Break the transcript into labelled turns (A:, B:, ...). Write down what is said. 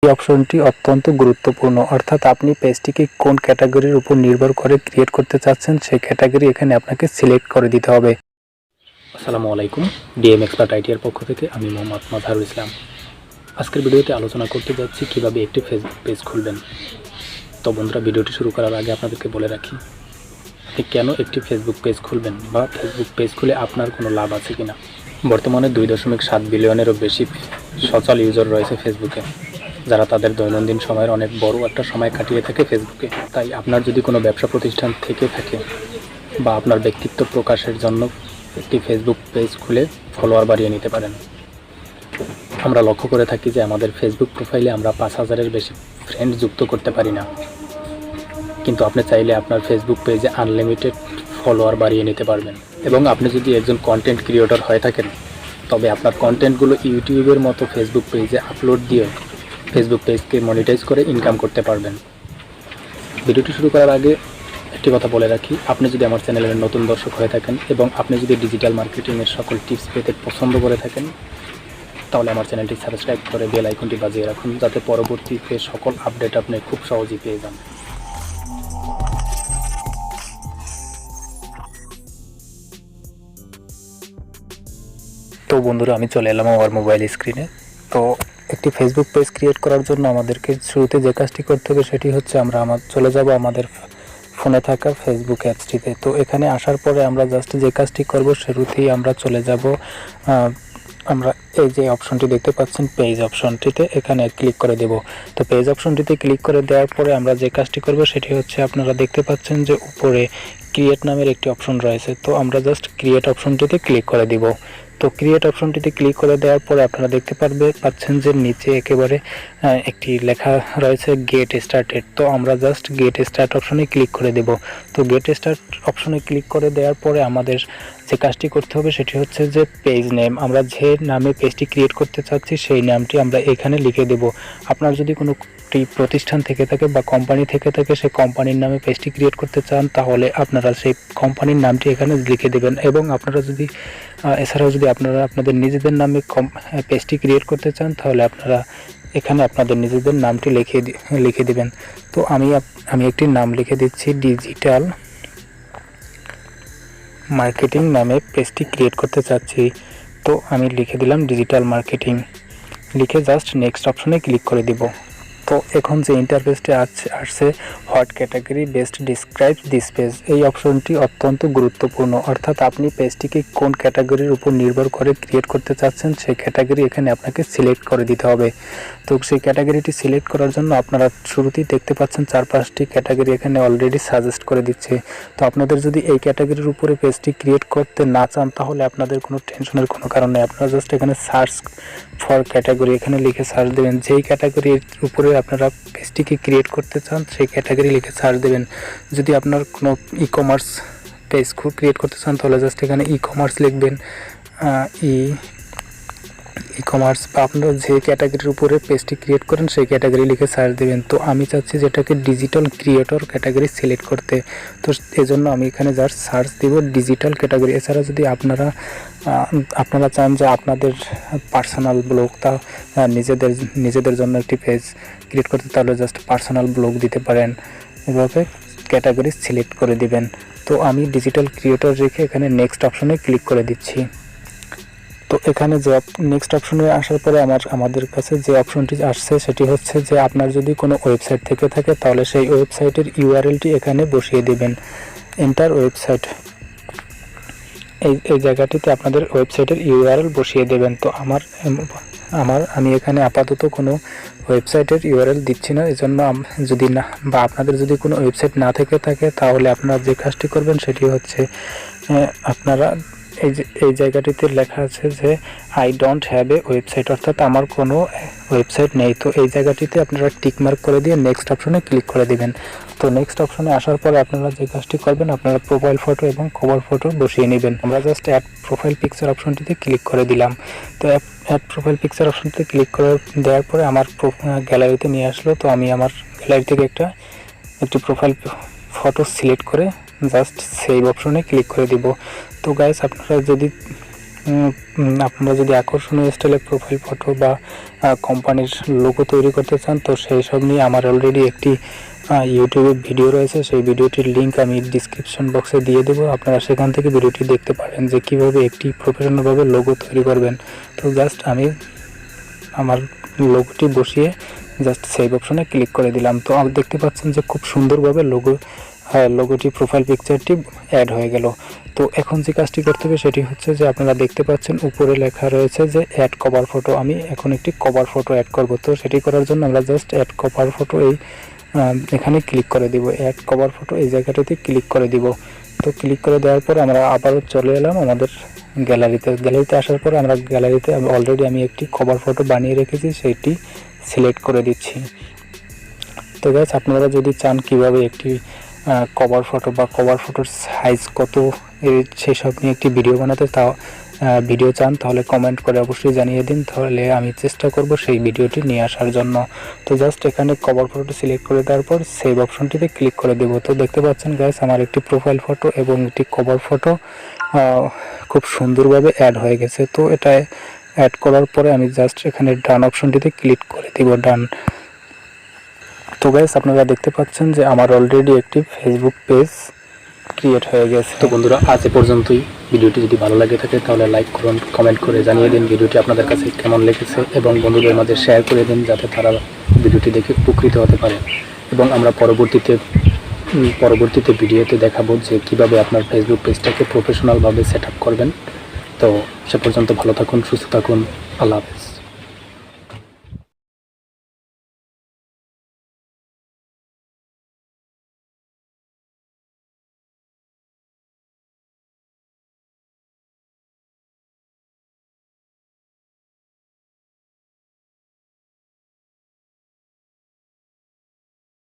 A: এই অপশনটি অত্যন্ত গুরুত্বপূর্ণ, অর্থাৎ আপনি পেজটিকে কোন ক্যাটাগরির উপর নির্ভর করে ক্রিয়েট করতে চাচ্ছেন সেই ক্যাটাগরি এখানে আপনাকে সিলেক্ট করে দিতে হবে।
B: আসসালামু আলাইকুম, ডিএম এক্সপার্ট আইটির পক্ষ থেকে আমি মোহাম্মদ মাজহারুল ইসলাম। আজকের ভিডিওতে আলোচনা করতে যাচ্ছি কিভাবে একটি ফেসবুক পেজ খুলবেন। তো বন্ধুরা, ভিডিওটি শুরু করার আগে আপনাদেরকে বলে রাখি, আপনি কেন একটি ফেসবুক পেজ খুলবেন বা ফেসবুক পেজ খুলে আপনার কোনো লাভ আছে কিনা। বর্তমানে 2.7 বিলিয়নেরও বেশি সচল ইউজার রয়েছে ফেসবুকে, যারা তাদের দৈনন্দিন সময়ের অনেক বড় একটা সময় কাটিয়ে থাকে ফেসবুকে। তাই আপনার যদি কোনো ব্যবসা প্রতিষ্ঠান থেকে থাকে বা আপনার ব্যক্তিত্ব প্রকাশের জন্য একটি ফেসবুক পেজ খুলে ফলোয়ার বাড়িয়ে নিতে পারেন। আমরা লক্ষ্য করে থাকি যে আমাদের ফেসবুক প্রোফাইলে আমরা 5,000-এর বেশি ফ্রেন্ড যুক্ত করতে পারি না, কিন্তু আপনি চাইলে আপনার ফেসবুক পেজে আনলিমিটেড ফলোয়ার বাড়িয়ে নিতে পারবেন। এবং আপনি যদি একজন কন্টেন্ট ক্রিয়েটর হয়ে থাকেন, তবে আপনার কন্টেন্টগুলো ইউটিউবের মতো ফেসবুক পেজে আপলোড দিয়ে ফেসবুক পেজকে মনিটাইজ করে ইনকাম করতে পারবেন। ভিডিওটি শুরু করার আগে একটি কথা বলে রাখি, আপনি যদি আমার চ্যানেলের নতুন দর্শক হয়ে থাকেন এবং আপনি যদি ডিজিটাল মার্কেটিংয়ের সকল টিপস পেতে পছন্দ করে থাকেন, তাহলে আমার চ্যানেলটি সাবস্ক্রাইব করে বেল আইকনটি বাজিয়ে রাখুন, যাতে পরবর্তীতে সকল আপডেট আপনি খুব সহজেই পেয়ে যান।
A: তো বন্ধুরা, আমি চলে এলাম আমার মোবাইল স্ক্রিনে। তো একটি ফেসবুক পেজ ক্রিয়েট করার জন্য আমাদেরকে শুরুতে যে কাজটি করতে হবে সেটি হচ্ছে আমরা চলে যাব আমাদের ফোনে থাকা ফেসবুক অ্যাপসটিতে। তো এখানে আসার পরে আমরা জাস্ট যে কাজটি করব, শুরুতেই আমরা চলে যাব, আমরা এই যে অপশনটি দেখতে পাচ্ছেন পেজ অপশনটিতে, এখানে ক্লিক করে দেব। তো পেজ অপশনটিতে ক্লিক করে দেওয়ার পরে আমরা যে কাজটি করব সেটি হচ্ছে, আপনারা দেখতে পাচ্ছেন যে উপরে ক্রিয়েট নামের একটি অপশন রয়েছে। তো আমরা জাস্ট ক্রিয়েট অপশনটিতে ক্লিক করে দিব। তো ক্রিয়েট অপশনটিতে ক্লিক করে দেওয়ার পরে আপনারা দেখতে পাচ্ছেন যে নিচে একেবারে একটি লেখা রয়েছে গেট স্টার্টেড। তো আমরা জাস্ট গেট স্টার্ট অপশনে ক্লিক করে দেব। তো গেট স্টার্ট অপশনে ক্লিক করে দেওয়ার পরে আমাদের যে কাজটি করতে হবে সেটি হচ্ছে যে পেজ নেম, আমরা যে নামে পেজটি ক্রিয়েট করতে চাচ্ছি সেই নামটি আমরা এখানে লিখে দেব। আপনার যদি কোনো প্রতিষ্ঠান থেকে থাকে বা কোম্পানি থেকে থাকে, সেই কোম্পানির নামে পেজটি ক্রিয়েট করতে চান, তাহলে আপনারা সেই কোম্পানির নামটি এখানে লিখে দেবেন। এবং আপনারা যদি এছাড়াও যদি আপনারা আপনাদের নিজেদের নামে পেজটি ক্রিয়েট করতে চান, তাহলে আপনারা এখানে আপনাদের নিজেদের নামটি লিখে দিবেন। তো আমি একটি নাম লিখে দিচ্ছি, ডিজিটাল মার্কেটিং নামে পেজটি ক্রিয়েট করতে চাচ্ছি। তো আমি লিখে দিলাম ডিজিটাল মার্কেটিং, লিখে জাস্ট নেক্সট অপশনে ক্লিক করে দিব। তো এখন যে ইন্টারফেসটি আসছে, what category best describe this page, এই অপশনটি অত্যন্ত গুরুত্বপূর্ণ, অর্থাৎ আপনি পেজটিকে কোন ক্যাটাগরির উপর নির্ভর করে ক্রিয়েট করতে চাচ্ছেন সেই ক্যাটাগরি এখানে আপনাকে সিলেক্ট করে দিতে হবে। তো সেই ক্যাটাগরিটি সিলেক্ট করার জন্য আপনারা শুরুতেই দেখতে পাচ্ছেন 4-5টি ক্যাটাগরি এখানে অলরেডি সাজেস্ট করে দিচ্ছে। তো আপনাদের যদি এই ক্যাটাগরির উপরে পেজটি ক্রিয়েট করতে না চান, তাহলে আপনাদের কোনো টেনশনের কোনো কারণ নেই। আপনারা জাস্ট এখানে সার্চ ফর ক্যাটাগরি এখানে লিখে সার্চ দেবেন। যেই ক্যাটাগরির উপরে আপনারা পেজটিকে ক্রিয়েট করতে চান সেই ক্যাটাগরি লিখে সার্চ দেবেন। যদি আপনার কোনো ই কমার্স পেজ ক্রিয়েট করতে চান, তাহলে জাস্ট এখানে ই কমার্স লিখবেন, ই কমার্স, বা আপনারা যে ক্যাটাগরির উপরে পেজটি ক্রিয়েট করেন সেই ক্যাটাগরি লিখে সার্চ দেবেন। তো আমি চাচ্ছি যেটাকে ডিজিটাল ক্রিয়েটর ক্যাটাগরি সিলেক্ট করতে, তো এজন্য আমি এখানে জাস্ট সার্চ দেব ডিজিটাল ক্যাটাগরি। এছাড়া যদি আপনারা চান যে আপনাদের পার্সোনাল ব্লগ, তা নিজেদের জন্য একটি পেজ ক্রিয়েট করতে, তাহলে জাস্ট পার্সোনাল ব্লগ দিতে পারেন। এভাবে ক্যাটাগরি সিলেক্ট করে দিবেন। তো আমি ডিজিটাল ক্রিয়েটর রেখে এখানে নেক্সট অপশনে ক্লিক করে দিচ্ছি। তো এখানে যে নেক্সট অপশনে আসার পরে আমাদের কাছে যে অপশনটি আসছে সেটি হচ্ছে যে আপনার যদি কোনো ওয়েবসাইট থেকে থাকে, তাহলে সেই ওয়েবসাইটের ইউআরএলটি এখানে বসিয়ে দেবেন। এন্টার ওয়েবসাইট, এই জায়গাটিতে আপনাদের ওয়েবসাইটের ইউআরএল বসিয়ে দেবেন। তো আমি এখানে আপাতত কোনো ওয়েবসাইটের ইউআরএল দিচ্ছি না, এজন্য যদি না বা আপনাদের যদি কোনো ওয়েবসাইট না থেকে থাকে, তাহলে আপনারা যে কাজটি করবেন সেটি হচ্ছে, আপনারা এই জায়গাটিতে লেখা আছে যে I don't have a website, অর্থাৎ আমার কোনো ওয়েবসাইট নেই। তো এই জায়গাটিতে আপনারা টিক মার্ক করে দিয়ে নেক্সট অপশনে ক্লিক করে দিবেন। তো নেক্সট অপশনে আসার পরে আপনারা যে কাজটি করবেন, আপনারা প্রোফাইল ফটো এবং কভার ফটো বসিয়ে নেবেন। আমরা জাস্ট অ্যাড প্রোফাইল পিকচার অপশনটিতে ক্লিক করে দিলাম। তো অ্যাড প্রোফাইল পিকচার অপশনটিতে ক্লিক করে দেওয়ার পরে আমার গ্যালারিতে নিয়ে আসলো। তো আমি আমার গ্যালারি থেকে একটি প্রোফাইল ফটো সিলেক্ট করে জাস্ট সেভ অপশনে ক্লিক করে দিব। তো গাইস, আপনারা যদি আপনারা যদি আকর্ষণীয় স্টাইলে প্রোফাইল ফটো বা কোম্পানির লোগো তৈরি করতে চান, তো সেই সব নিয়ে আমার অলরেডি একটি ইউটিউবে ভিডিও রয়েছে। সেই ভিডিওটির লিঙ্ক আমি ডিসক্রিপশন বক্সে দিয়ে দেবো, আপনারা সেখান থেকে ভিডিওটি দেখতে পারেন যে কীভাবে একটি প্রফেশনালভাবে লোগো তৈরি করবেন। তো জাস্ট আমি আমার লোগোটি বসিয়ে জাস্ট সেভ অপশনে ক্লিক করে দিলাম। তো আপনি দেখতে পাচ্ছেন যে খুব সুন্দরভাবে লোগোটি প্রোফাইল পিকচারটি অ্যাড হয়ে গেল। তো এখন যে কাজটি করতে হবে সেটি হচ্ছে যে আপনারা দেখতে পাচ্ছেন উপরে লেখা রয়েছে যে অ্যাড কভার ফটো। আমি এখন একটি কভার ফটো অ্যাড করব। তো সেটি করার জন্য আমরা জাস্ট অ্যাড কভার ফটো এখানে ক্লিক করে দিব। অ্যাড কভার ফটো এই জায়গাটাতে ক্লিক করে দিব। তো ক্লিক করে দেওয়ার পর আমরা আবারও চলে এলাম আমাদের গ্যালারিতে আসার পর আমরা গ্যালারিতে অলরেডি আমি একটি কভার ফটো বানিয়ে রেখেছি, সেইটি সিলেক্ট করে দিচ্ছি। তো গাইস, আপনারা যদি চান কিভাবে একটি কভার ফটো বা কভার ফটোর সাইজ কত সেসব নিয়ে একটি ভিডিও বানাতে ভিডিও চান, তাহলে কমেন্ট করে অবশ্যই জানিয়ে দিন, তাহলে আমি চেষ্টা করব সেই ভিডিওটি নিয়ে আসার জন্য। তো জাস্ট এখানে কভার ফটোটি সিলেক্ট করে দেওয়ার পর সেভ অপশনটিতে ক্লিক করে দেব। তো দেখতে পাচ্ছেন গাইস, আমার একটি প্রোফাইল ফটো এবং একটি কভার ফটো খুব সুন্দরভাবে অ্যাড হয়ে গেছে। তো এটা অ্যাড করার পরে আমি জাস্ট এখানে ডান অপশনটিতে ক্লিক করে দিব, ডান। তো গাইস, আপনারা দেখতে পাচ্ছেন যে আমার অলরেডি একটি ফেসবুক পেজ ক্রিয়েট হয়ে গেছে।
B: তো বন্ধুরা, আজ এ পর্যন্তই। ভিডিওটি যদি ভালো লাগে থাকে তাহলে লাইক করুন, কমেন্ট করে জানিয়ে দিন ভিডিওটি আপনাদের কাছে কেমন লেগেছে এবং বন্ধুদের মাঝে শেয়ার করে দিন যাতে তারা ভিডিওটি দেখে উপকৃত হতে পারে। এবং আমরা পরবর্তীতে ভিডিওতে দেখাবো যে কীভাবে আপনার ফেসবুক পেজটাকে প্রফেশনালভাবে সেট আপ করবেন। তো সে পর্যন্ত ভালো থাকুন, সুস্থ থাকুন, আল্লাহ হাফেজ।